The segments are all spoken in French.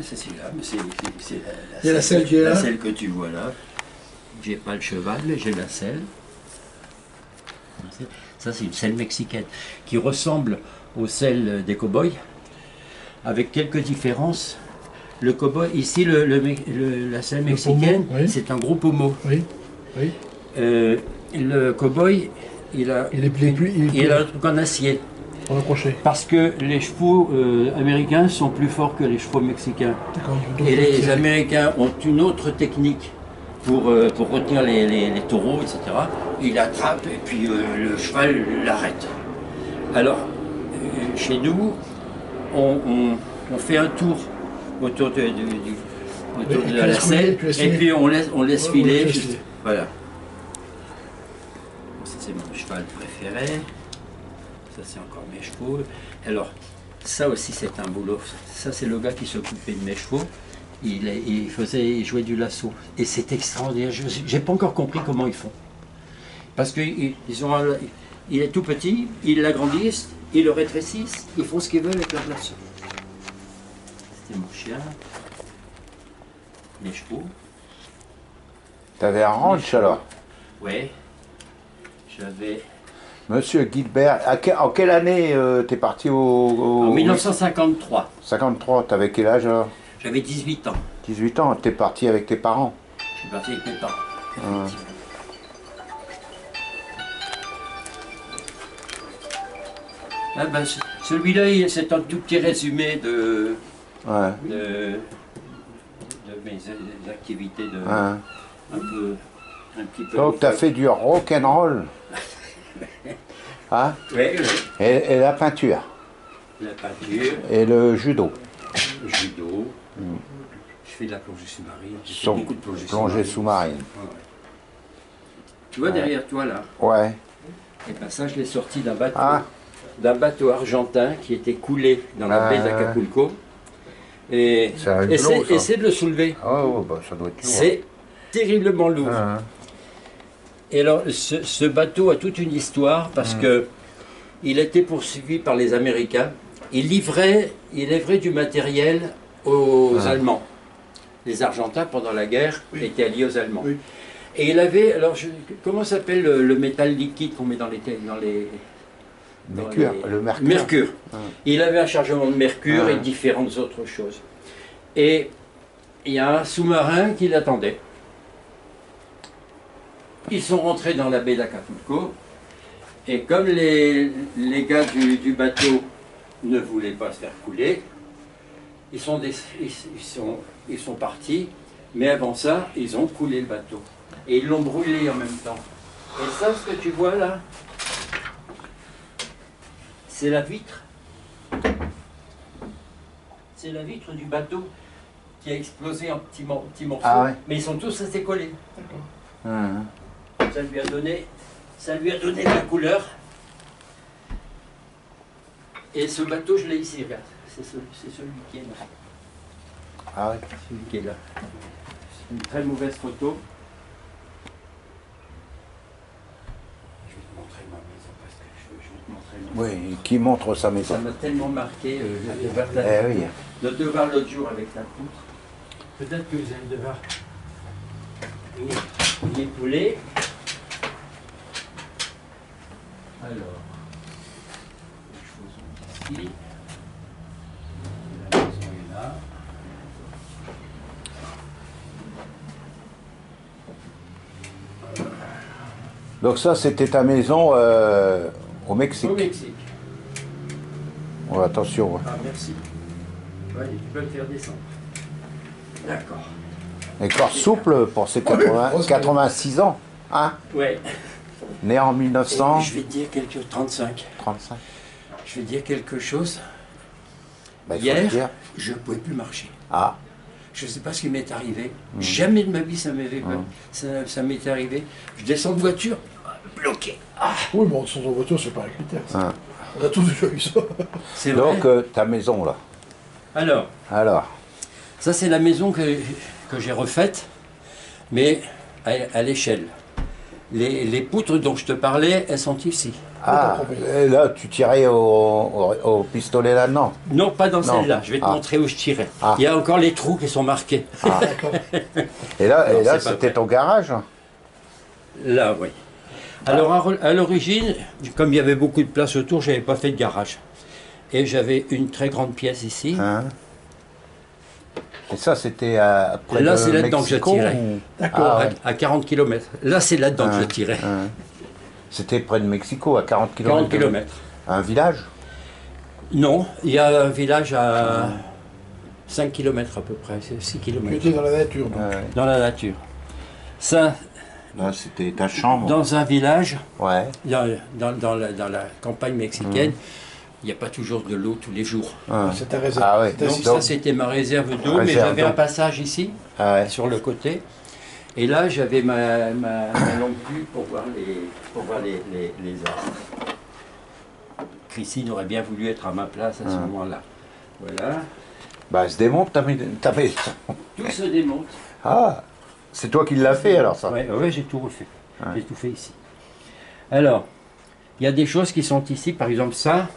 C'est celui-là, mais c'est Il y a la selle qui est là. La selle que tu vois là. J'ai pas le cheval, mais j'ai la selle. Ça, c'est une selle mexicaine qui ressemble aux selles des cow-boys, avec quelques différences. Le cow-boy, ici, la selle mexicaine, oui. c'est un gros pommeau. Oui, oui. Le cow-boy, il a un truc en acier. En accroché. Parce que les chevaux américains sont plus forts que les chevaux mexicains. Et les Américains ont une autre technique pour retenir les taureaux, etc. Il attrape et puis le cheval l'arrête. Alors, chez nous, on fait un tour autour de la selle et puis on laisse filer. Voilà. Ça, c'est mon cheval préféré. Ça, c'est encore mes chevaux. Alors, ça aussi, c'est un boulot. Ça, c'est le gars qui s'occupait de mes chevaux. Il jouait du lasso. Et c'est extraordinaire. Je n'ai pas encore compris comment ils font. Parce qu'il est tout petit, ils l'agrandissent, ils le rétrécissent, ils font ce qu'ils veulent avec leur lasso. C'était mon chien. Mes chevaux. T'avais un ranch alors? Oui. J'avais... Monsieur Guilbert, en quelle année t'es parti En 1953. 53, t'avais quel âge alors? J'avais 18 ans. 18 ans, t'es parti avec tes parents? Je suis parti avec mes parents. Ah ben, celui-là, c'est un tout petit résumé de mes activités un petit peu. Donc t'as fait du rock and roll. Hein? Oui, oui. Et la peinture. La peinture. Et le judo. Le judo. Je fais de la plongée sous-marine. J'ai fait beaucoup de plongée sous-marine. Ouais. Tu vois derrière toi là? Ouais. Et ben ça, je l'ai sorti d'un bateau argentin qui était coulé dans la baie d'Acapulco. Et essaie de le soulever. Oh, bah, ça doit être lourd. C'est terriblement lourd. Et alors, ce bateau a toute une histoire parce que il a été poursuivi par les Américains. Il livrait du matériel aux Allemands. Les Argentins, pendant la guerre, étaient alliés aux Allemands. Oui. Et il avait, alors, comment s'appelle le métal liquide qu'on met dans les mercure. Le mercure. Mercure. Il avait un chargement de mercure et différentes autres choses. Et il y a un sous-marin qui l'attendait. Ils sont rentrés dans la baie d'Acapulco. Et comme les gars du bateau ne voulaient pas se faire couler, ils sont partis. Mais avant ça, ils ont coulé le bateau. Et ils l'ont brûlé en même temps. Et ça, ce que tu vois là, c'est la vitre. C'est la vitre du bateau qui a explosé en petits morceaux. Ah ouais. Mais ils sont tous restés collés. Ça lui a donné de la couleur. Et ce bateau, je l'ai ici, regarde. C'est celui qui est là. Ah ouais. Celui qui est là. C'est une très mauvaise photo. Je vais te montrer ma maison parce que je vais te montrer ma maison. Oui, qui montre sa maison. Ça m'a tellement marqué de te voir l'autre jour avec la poutre. Peut-être que vous allez devoir y épauler. Alors, les choses sont ici. La maison est là. Donc ça, c'était ta maison au Mexique. Au Mexique. Ouais, attention. Ah, merci. Ouais, tu peux le faire descendre. D'accord. Et corps souple pour ses 86 ans. Hein? Ouais. Né en 1900. Je vais te dire quelque chose. 35. Je vais dire quelque chose. Bah, hier, je ne pouvais plus marcher. Ah. Je ne sais pas ce qui m'est arrivé. Jamais de ma vie ça m'est arrivé. Je descends de voiture, bloqué. Ah. Oui, mais on descend de voiture, c'est pas un critère. On a tous déjà eu ça. C'est vrai. Donc, ta maison, là. Alors. Ça, c'est la maison que j'ai refaite, mais à l'échelle. Les poutres dont je te parlais, elles sont ici. Ah, et là, tu tirais au pistolet là-dedans? Non, pas dans celle-là. Je vais te montrer où je tirais. Il y a encore les trous qui sont marqués. D'accord. Et là c'était ton garage? Là, oui. Alors, à l'origine, comme il y avait beaucoup de place autour, je n'avais pas fait de garage. Et j'avais une très grande pièce ici. Hein? Et ça, c'était près là, de c'est là-dedans que je Mexico, tirais. D'accord. ouais. À 40 km. Là, c'est là-dedans que je tirais. C'était près de Mexico, à 40 km. 40 km. Un village? Non, il y a un village à 5 km à peu près, 6 Tu km. étais dans la nature, donc. Dans la nature. Ça, Là, c'était ta chambre? dans un village, Ouais. dans la campagne mexicaine, il n'y a pas toujours de l'eau tous les jours. C'est ta réserve. Ah ouais. Ta Donc système. ça, c'était ma réserve d'eau, mais Réserve j'avais d'eau. un passage ici, Ah ouais. sur le côté. Et là, j'avais ma lampe vue pour voir les arbres. Christine aurait bien voulu être à ma place à ce moment-là. Voilà. Bah, elle se démonte ta maison. Tout se démonte. Ah, c'est toi qui l'as fait alors ça? Oui, j'ai tout refait. J'ai tout fait ici. Alors, il y a des choses qui sont ici, par exemple ça.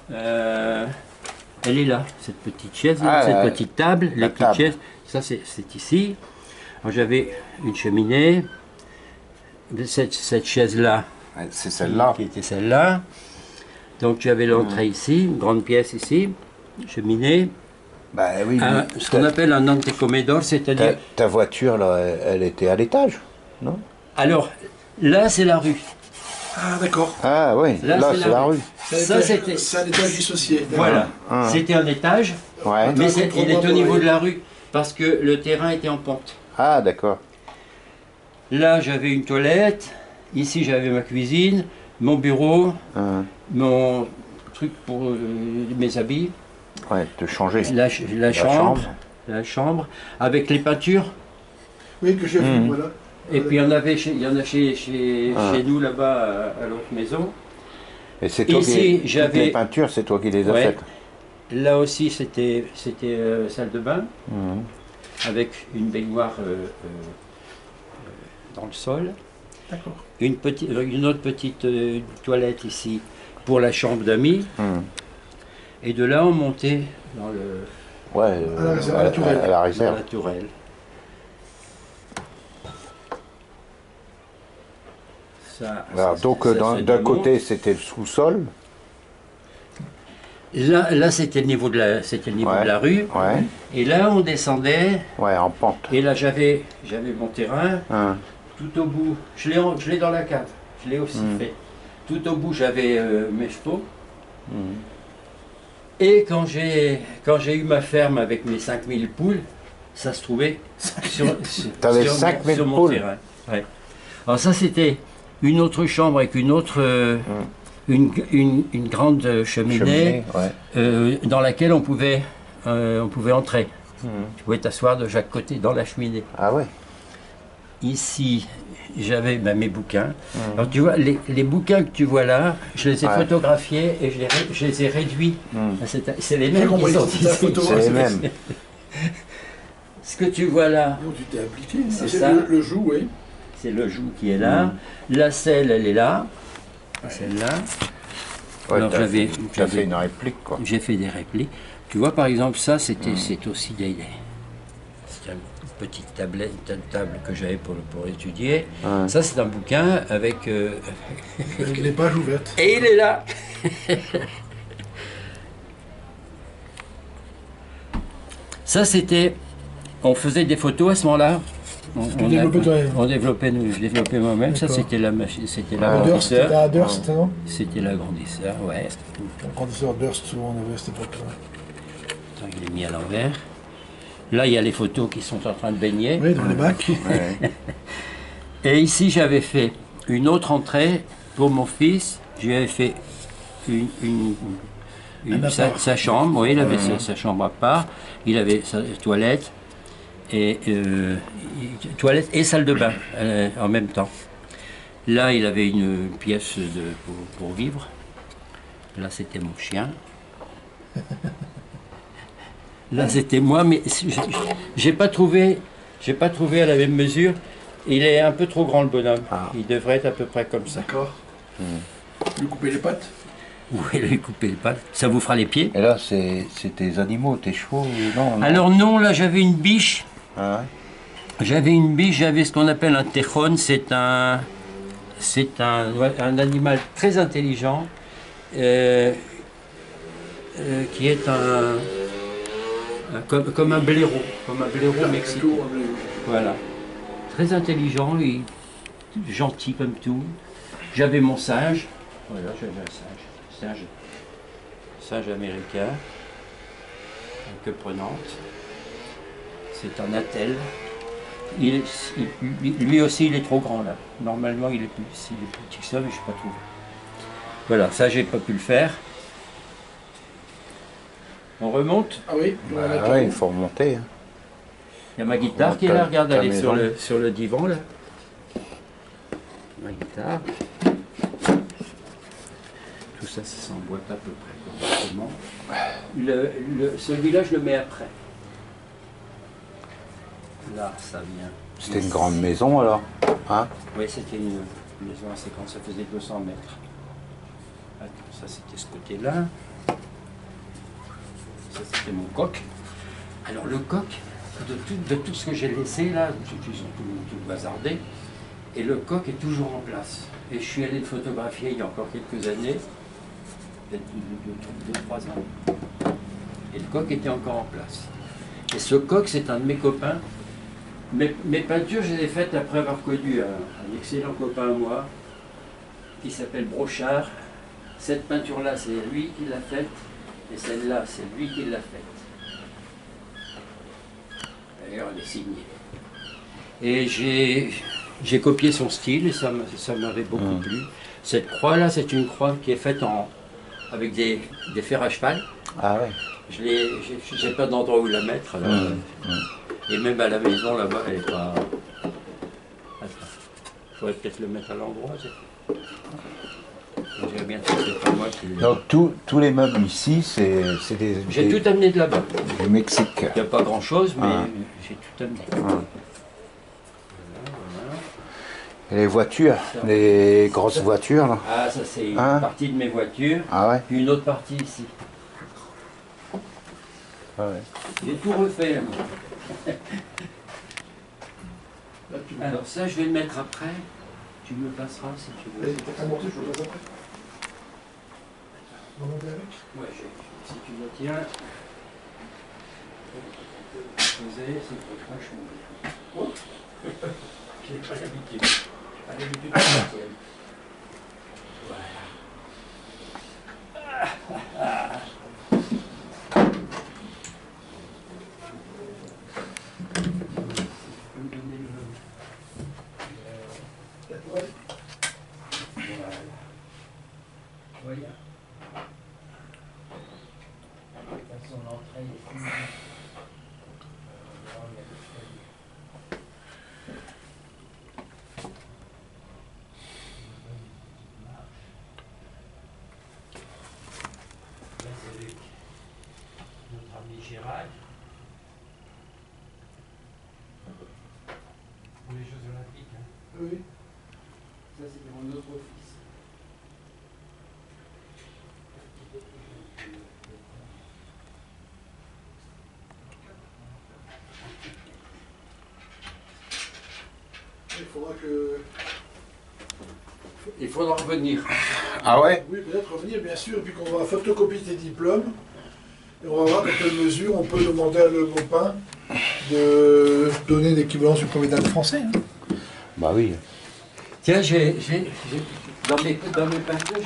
Elle est là, cette petite chaise, cette petite table, les petites chaises. Ça, c'est ici. Alors, j'avais une cheminée. Cette chaise-là, Ouais, c'est celle-là. qui était celle-là. Donc, j'avais l'entrée ici, une grande pièce ici, cheminée. Bah oui, Ce qu'on appelle un antecomedor, c'est-à-dire... ta voiture, là, elle était à l'étage, non? Alors, là, c'est la rue. Ah, d'accord. Ah oui, là, c'est la rue. Ça, c'était... C'est un étage dissocié. Voilà, c'était un étage, Ouais. mais il est au niveau de la rue, parce que le terrain était en pente. Ah, d'accord. Là, j'avais une toilette, ici, j'avais ma cuisine, mon bureau, mon truc pour mes habits, Ouais, te changer. la chambre, avec les peintures. Oui, que j'ai vu, voilà. Et puis il y en a chez nous là-bas à l'autre maison. Et c'est toi Ici, toutes j'avais- les peintures, c'est toi qui les as Ouais. faites? Là aussi, c'était salle de bain, avec une baignoire dans le sol. D'accord. Une autre petite toilette ici pour la chambre d'amis. Et de là, on montait dans Ouais, à la tourelle. à la dans réserve. la tourelle. Ça, Alors, ça- donc ça d'un se démonte. côté c'était le sous-sol, Là c'était le niveau de la rue. ouais, Et là, on descendait. ouais, en pente. Et là, j'avais mon terrain. Hein. Tout au bout, je l'ai dans la cave. Je l'ai aussi fait. Tout au bout, j'avais mes chevaux. Et quand j'ai eu ma ferme avec mes 5000 poules, ça se trouvait T'avais sur 5000 sur mon poules. terrain. Ouais. Alors ça, c'était une autre chambre avec une autre, une grande cheminée, ouais. dans laquelle on pouvait entrer. Tu pouvais t'asseoir de chaque côté dans la cheminée. Ah ouais. Ici, j'avais mes bouquins. Alors tu vois, les bouquins que tu vois là, je les ai photographiés et je les ai réduits. C'est les mêmes qui sont C'est ta ici. photo. C'est les mêmes. Ce que tu vois là, Non, tu t'es appliqué. C'est C'est ça. le joug, oui. c'est le joug qui est là. La selle, elle est là. Celle-là. Ouais, Alors, t'as j'avais- fait une réplique, quoi. J'ai fait des répliques. Tu vois, par exemple, ça, c'est aussi c'est une petite table que j'avais pour étudier. Ça, c'est un bouquin avec... Avec les pages ouvertes. Et il est là. Ça, c'était... On faisait des photos à ce moment-là. Tu développais toi-même. Je développais moi-même. Ça, D'accord. c'était la machine, c'était Durst, l'agrandisseur. c'était à Durst, non? C'était l'agrandisseur, ouais. Un grandisseur Durst, souvent on avait à cette époque-là. Attends, il est mis à l'envers. Là, il y a les photos qui sont en train de baigner. Oui, dans les bacs. Ouais. Et ici, j'avais fait une autre entrée pour mon fils. J'avais fait sa chambre. Oui, il avait sa chambre à part. Il avait sa toilette. Toilette et salle de bain en même temps. Là, il avait une pièce pour vivre. Là, c'était mon chien. Là, c'était moi, mais j'ai pas trouvé à la même mesure. Il est un peu trop grand, le bonhomme. Il devrait être à peu près comme ça. D'accord. Lui couper les pattes. Vous pouvez lui couper les pattes. Ça vous fera les pieds. Et là, c'est tes animaux, tes chevaux, non? Alors non, là j'avais une biche. Ah ouais? J'avais une biche, j'avais ce qu'on appelle un tejón. C'est un animal très intelligent qui est comme un blaireau mexicain. Voilà. Très intelligent et gentil comme tout. J'avais mon singe. Voilà, j'avais un singe américain. Une queue prenante. C'est un attelle. Lui aussi, il est trop grand là. Normalement, il est plus petit que ça, mais je n'ai pas trouvé. Voilà, ça, j'ai pas pu le faire. On remonte. Ah oui, Ouais, il faut remonter. Hein. Il y a ma guitare qui est là, regarde, elle est sur le divan là. Ma guitare. Tout ça, ça s'emboîte à peu près correctement. Celui-là, je le mets après. Là, ça vient. C'était une grande maison alors, hein? Oui, c'était une maison assez grande, ça faisait 200 mètres. Attends, ça c'était ce côté-là. Ça c'était mon coq. Alors le coq, de tout ce que j'ai laissé là, ils ont tout bazardé, et le coq est toujours en place. Et je suis allé le photographier il y a encore quelques années, peut-être 2-3 ans. Et le coq était encore en place. Et ce coq, c'est un de mes copains. Mes peintures, je les ai faites après avoir connu un excellent copain à moi, qui s'appelle Brochard. Cette peinture-là, c'est lui qui l'a faite, et celle-là, c'est lui qui l'a faite. D'ailleurs, elle est signée. Et j'ai copié son style, et ça m'avait beaucoup plu. Cette croix-là, c'est une croix qui est faite avec des fers à cheval. Ah ouais. J'ai pas d'endroit où la mettre. Alors, et même à la maison là-bas, elle n'est pas. Attends. Il faudrait peut-être le mettre à l'endroit. J'ai bien fait moi qui... Donc tous les meubles ici, c'est des. J'ai tout amené de là-bas. Du Mexique. Il n'y a pas grand-chose, mais j'ai tout amené. Voilà. Et les voitures, les grosses voitures là. Ah, ça c'est une partie de mes voitures. Ah ouais. Puis une autre partie ici. Ah ouais. J'ai tout refait là. Alors ça, je vais le mettre après. Tu me le passeras si tu veux. T'as monté, je le passe après. On va monter avec. Ouais, si tu le tiens. Poser, c'est franchement. J'ai pas l'habitude. J'ai pas l'habitude de la tienne. Voilà. Voilà. Son entrée est finie. Là, c'est notre ami Gérald. Pour les Jeux Olympiques. Hein. Oui. Ça, c'est mon autre fils. Il faudra revenir. Ah ouais? Oui, peut-être revenir, bien sûr, et puis qu'on va photocopier tes diplômes. Et on va voir dans quelle mesure on peut demander à le copain de donner l'équivalence du premier dan français. Hein. Bah oui. Tiens, dans mes peintures,